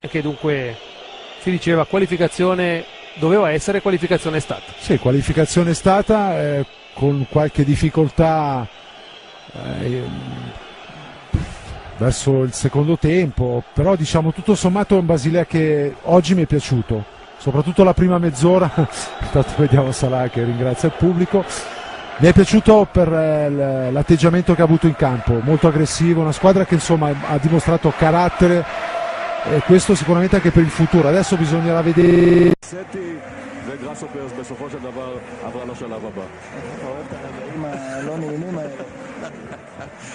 che dunque si diceva qualificazione doveva essere, qualificazione è stata. Sì, qualificazione è stata con qualche difficoltà verso il secondo tempo, però diciamo tutto sommato è un Basilea che oggi mi è piaciuto, soprattutto la prima mezz'ora. Intanto vediamo Salah che ringrazia il pubblico. Mi è piaciuto per l'atteggiamento che ha avuto in campo, molto aggressivo, una squadra che insomma ha dimostrato carattere e questo sicuramente anche per il futuro. Adesso bisognerà vedere. וגראסהופרס בסופו של דבר עברה לשלב הבא. אתה אוהב את הרגעים הלא נעימים האלה.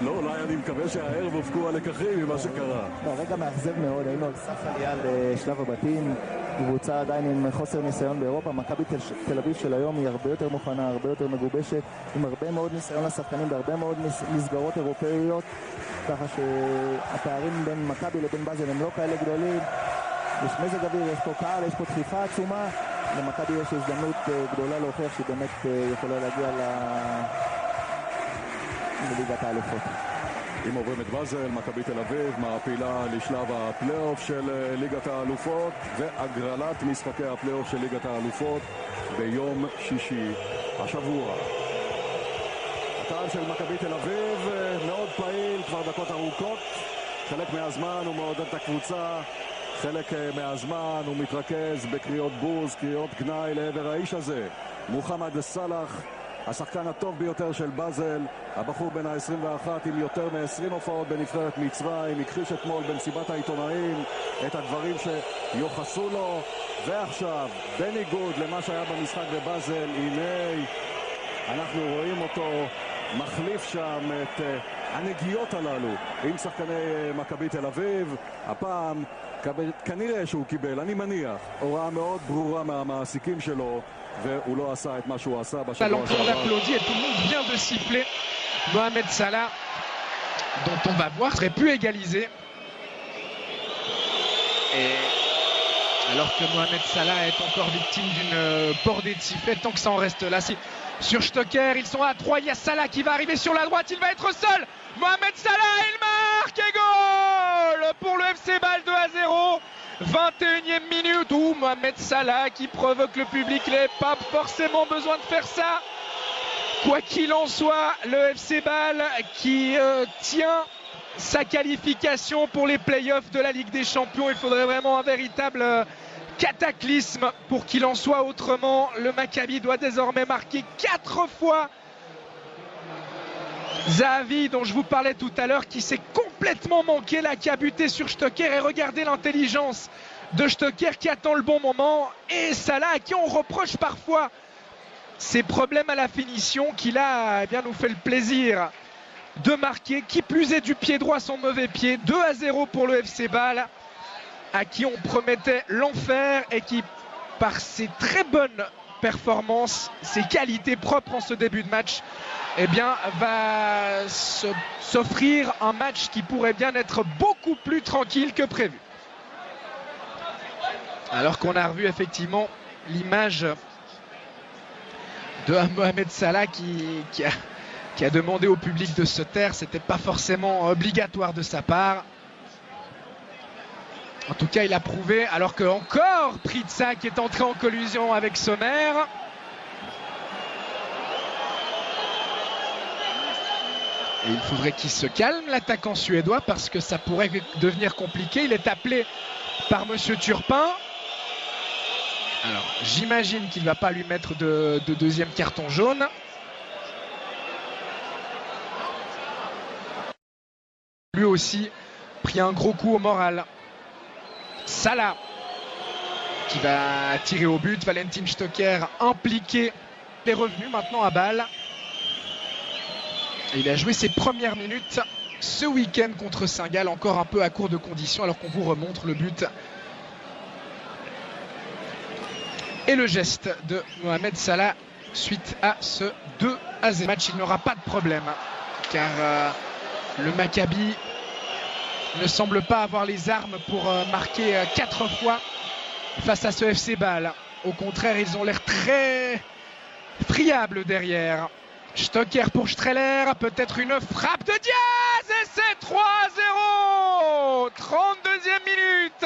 לא, אולי אני מקווה שהערב הופקו הלקחים ממה שקרה. רגע מאכזב מאוד, היינו על סף עלייה לשלב הבתים, קבוצה עדיין עם חוסר ניסיון באירופה. מכבי תל אביב של היום היא הרבה יותר מוכנה, הרבה יותר מגובשת, עם הרבה מאוד ניסיון לשחקנים בהרבה מאוד מסגרות אירופאיות, ככה שהפערים בין מכבי לבין באזל הם לא כאלה גדולים. יש מזג אוויר, יש פה קהל, יש פה דחיפה עצומה. למכבי יש הזדמנות גדולה להוכיח שהיא באמת יכולה להגיע לליגת האלופות. אם עוברים את באזל, מכבי תל אביב מעפילה לשלב הפלייאוף של ליגת האלופות והגרלת משחקי הפלייאוף של ליגת האלופות ביום שישי השבוע. הקהל של מכבי תל אביב מאוד פעיל כבר דקות ארוכות, חלק מהזמן הוא מעודד את הקבוצה, חלק מהזמן הוא מתרכז בקריאות בוז, קריאות גנאי לעבר האיש הזה, מוחמד סלאח, השחקן הטוב ביותר של באזל, הבחור בן ה-21 עם יותר מ-20 הופעות בנבחרת מצרים, הכחיש אתמול במסיבת העיתונאים את הדברים שיוחסו לו, ועכשיו בניגוד למה שהיה במשחק בבאזל, הנה אנחנו רואים אותו מחליף שם את הנגיעות הללו עם שחקני מכבי תל אביב. הפעם כנראה שהוא קיבל, אני מניח, הוראה מאוד ברורה מהמעסיקים שלו, והוא לא עשה את מה שהוא עשה בשבוע שעבר. L'entour applaudit et tout le monde vient de siffler Mohamed Salah, dont on va voir aurait pu égaliser. Et alors que Mohamed Salah est encore victime d'une bordée de sifflets, tant que ça en reste là, sur Stocker, ils sont à 3, il y a Salah qui va arriver sur la droite, il va être seul. Mohamed Salah, il marque et goal pour le FC Bâle 2-0. 21e minute où Mohamed Salah qui provoque le public, il n'avait pas forcément besoin de faire ça. Quoi qu'il en soit, le FC Bâle qui tient sa qualification pour les playoffs de la Ligue des Champions. Il faudrait vraiment un véritable cataclysme pour qu'il en soit autrement. Le Maccabi doit désormais marquer 4 fois. Zahavi, dont je vous parlais tout à l'heure, qui s'est complètement manqué là, qui a buté sur Stocker, et regardez l'intelligence de Stocker qui attend le bon moment, et Salah à qui on reproche parfois ses problèmes à la finition, qui là eh bien, nous fait le plaisir de marquer, qui plus est du pied droit son mauvais pied. 2-0 pour le FC Bâle, à qui on promettait l'enfer et qui, par ses très bonnes performances, ses qualités propres en ce début de match, eh bien, va s'offrir un match qui pourrait bien être beaucoup plus tranquille que prévu. Alors qu'on a revu effectivement l'image de Mohamed Salah qui a demandé au public de se taire. C'était pas forcément obligatoire de sa part. En tout cas, il a prouvé, alors que encore Pritsa qui est entré en collision avec Sommer. Et il faudrait qu'il se calme, l'attaquant suédois, parce que ça pourrait devenir compliqué. Il est appelé par Monsieur Turpin. Alors, j'imagine qu'il ne va pas lui mettre de deuxième carton jaune. Lui aussi pris un gros coup au moral. Salah qui va tirer au but. Valentin Stocker impliqué. Il est revenu maintenant à Bâle. Il a joué ses premières minutes ce week-end contre Saint-Gall, encore un peu à court de conditions, alors qu'on vous remontre le but et le geste de Mohamed Salah suite à ce 2-0 match. Il n'aura pas de problème car le Maccabi ne semble pas avoir les armes pour marquer 4 fois face à ce FC Bâle. Au contraire, ils ont l'air très friables derrière. Stocker pour Streller, peut-être une frappe de Diaz et c'est 3-0. 32e minute,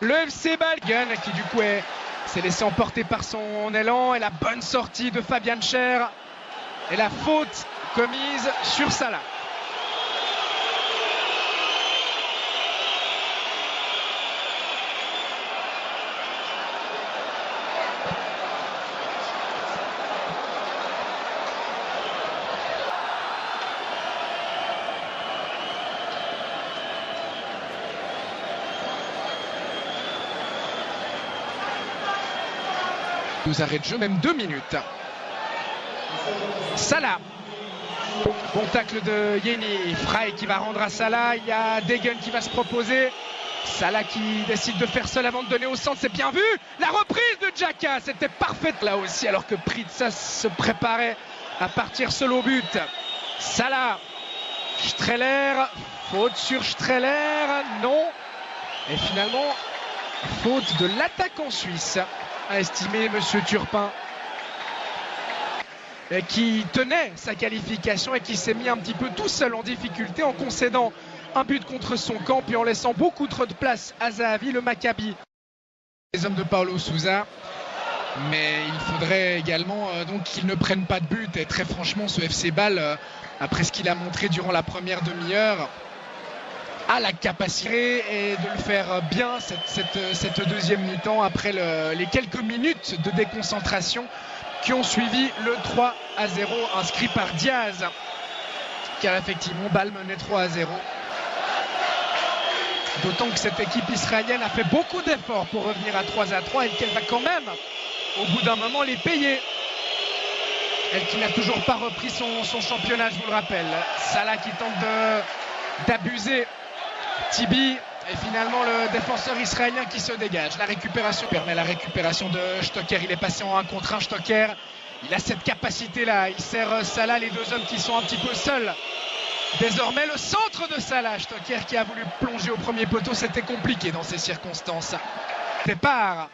Le FC Bâle qui du coup s'est laissé emporter par son élan, et la bonne sortie de Fabian Schär et la faute commise sur Salah. Nous arrête de jeu, même 2 minutes. Salah. Bon tacle de Yeni. Frey qui va rendre à Salah. Il y a Degen qui va se proposer. Salah qui décide de faire seul avant de donner au centre. C'est bien vu. La reprise de Xhaka. C'était parfaite là aussi, alors que Pritsas se préparait à partir seul au but. Salah. Streller. Faute sur Streller. Non. Et finalement, faute de l'attaquant suisse, a estimé Monsieur Turpin, qui tenait sa qualification et qui s'est mis un petit peu tout seul en difficulté en concédant un but contre son camp, puis en laissant beaucoup trop de place à Zahavi, le Maccabi. Les hommes de Paulo Sousa, mais il faudrait également donc qu'ils ne prennent pas de but. Et très franchement, ce FC Bâle, après ce qu'il a montré durant la première demi-heure, a la capacité et de le faire bien cette deuxième mi-temps, après les quelques minutes de déconcentration qui ont suivi le 3-0 inscrit par Diaz, car effectivement Bâle menait 3-0. D'autant que cette équipe israélienne a fait beaucoup d'efforts pour revenir à 3-3 et qu'elle va quand même au bout d'un moment les payer. Elle qui n'a toujours pas repris son championnat, je vous le rappelle. Salah qui tente d'abuser Tibi, et finalement le défenseur israélien qui se dégage. La récupération permet la récupération de Stocker. Il est passé en 1 contre 1. Stocker, il a cette capacité là. Il sert Salah, les deux hommes qui sont un petit peu seuls. Désormais le centre de Salah. Stocker qui a voulu plonger au premier poteau. C'était compliqué dans ces circonstances. Départ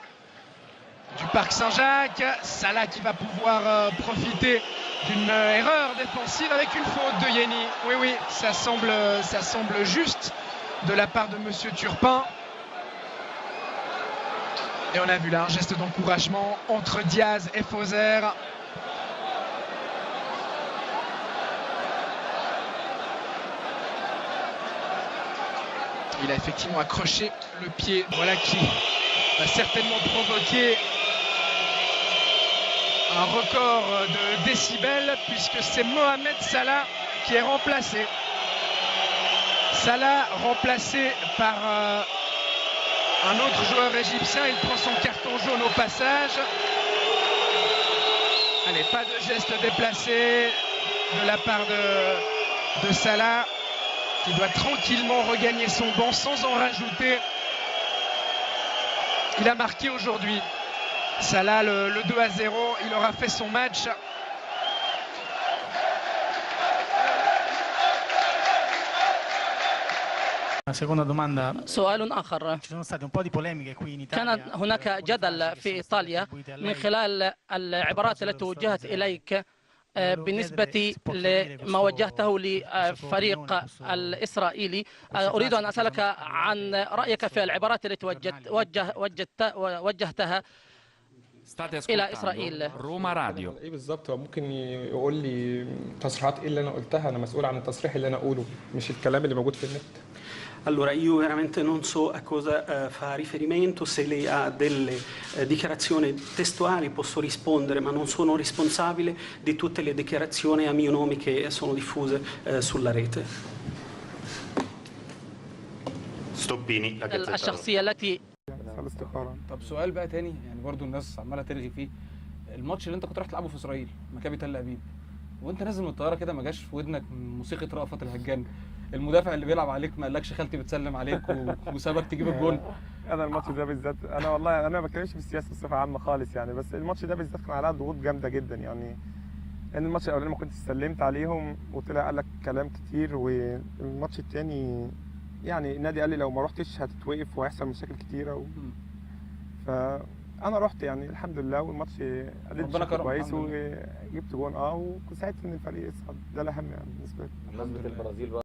du Parc Saint-Jacques. Salah qui va pouvoir profiter d'une erreur défensive avec une faute de Yeni. Oui, ça semble juste de la part de Monsieur Turpin. Et on a vu là un geste d'encouragement entre Diaz et Fauser. Il a effectivement accroché le pied, voilà, qui va certainement provoquer un record de décibels, puisque c'est Mohamed Salah qui est remplacé. Salah remplacé par un autre joueur égyptien. Il prend son carton jaune au passage. Allez, pas de geste déplacé de la part de Salah, qui doit tranquillement regagner son banc sans en rajouter. Il a marqué aujourd'hui. Salah, le 2-0, il aura fait son match. Seconda domanda. سؤال آخر. Ci sono state un po' di polemiche qui in كان Italia. هناك جدل في إيطاليا من خلال العبارات التي وجهت إليك بالنسبة لما وجهته للفريق الإسرائيلي. أريد أن أسألك عن رأيك في العبارات التي وجهتها إلى إسرائيل. روما راديو. ايه بالظبط؟ هو ممكن يقول لي تصريحات ايه اللي انا قلتها؟ انا مسؤول عن التصريح اللي انا اقوله، مش الكلام اللي موجود في النت. Allora, io veramente non so a cosa fa riferimento. Se lei ha delle dichiarazioni testuali posso rispondere, ma non sono responsabile di tutte le dichiarazioni a mio nome che sono diffuse sulla rete. Stoppini, la Gazzetta. الشخصية التي طب سؤال بقى تاني، يعني برضو الناس عماله ترغي فيه. الماتش اللي انت كنت رايح تلعبه في اسرائيل، مكابي تل ابيب، وانت نازل من الطياره كده ما جاش في ودنك موسيقى رأفت الهجان؟ المدافع اللي بيلعب عليك ما قالكش خالتي بتسلم عليك وسابك تجيب الجون؟ انا الماتش ده بالذات، انا والله انا ما بتكلمش في السياسه بصفه عامه خالص يعني، بس الماتش ده بالذات كان عليها ضغوط جامده جدا يعني. لان الماتش الاولاني ما كنتش سلمت عليهم وطلع قال لك كلام كتير، والماتش الثاني يعني النادي قال لي لو ما رحتش هتتوقف وهيحصل مشاكل كتيره فانا رحت يعني الحمد لله، والماتش اديت بشكل كويس وجبت جون وساعدت ان الفريق يصعد. ده الاهم يعني بالنسبه لي. بمناسبه البرازيل بقى